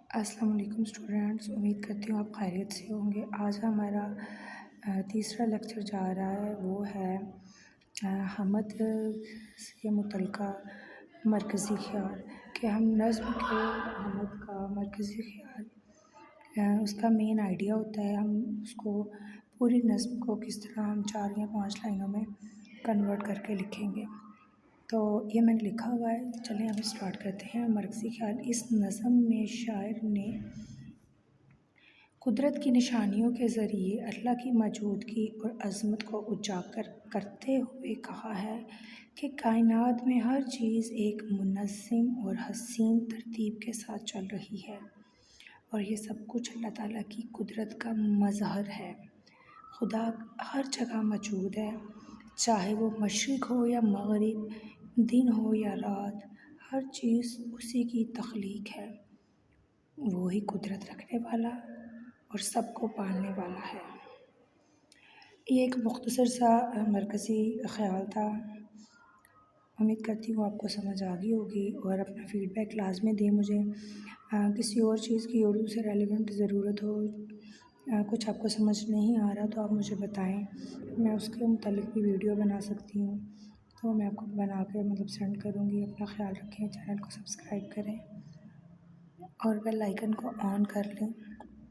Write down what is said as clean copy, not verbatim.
السلام علیکم اسٹوڈینٹس، امید کرتی ہوں آپ خیریت سے ہوں گے۔ آج ہمارا تیسرا لیکچر جا رہا ہے، وہ ہے حمد سے متعلقہ مرکزی خیال، کہ ہم نظم کے حمد کا مرکزی خیال اس کا مین آئیڈیا ہوتا ہے۔ ہم اس کو پوری نظم کو کس طرح ہم 4 یا 5 لائنوں میں کنورٹ کر کے لکھیں گے۔ تو یہ میں نے لکھا ہوا ہے، چلیں اب اسٹارٹ کرتے ہیں۔ مرکزی خیال: اس نظم میں شاعر نے قدرت کی نشانیوں کے ذریعے اللہ کی موجودگی اور عظمت کو اجاگر کرتے ہوئے کہا ہے کہ کائنات میں ہر چیز ایک منظم اور حسین ترتیب کے ساتھ چل رہی ہے، اور یہ سب کچھ اللہ تعالیٰ کی قدرت کا مظہر ہے۔ خدا ہر جگہ موجود ہے، چاہے وہ مشرق ہو یا مغرب، دن ہو یا رات، ہر چیز اسی کی تخلیق ہے۔ وہی قدرت رکھنے والا اور سب کو پالنے والا ہے۔ یہ ایک مختصر سا مرکزی خیال تھا۔ امید کرتی ہوں آپ کو سمجھ آ گئی ہوگی، اور اپنا فیڈ بیک لازمی دیں مجھے۔ کسی اور چیز کی اردو سے ریلیونٹ ضرورت ہو، کچھ آپ کو سمجھ نہیں آ رہا تو آپ مجھے بتائیں، میں اس کے متعلق بھی ویڈیو بنا سکتی ہوں، تو میں آپ کو بنا کے سینڈ کروں گی۔ اپنا خیال رکھیں، چینل کو سبسکرائب کریں اور بیل آئیکن کو آن کر لیں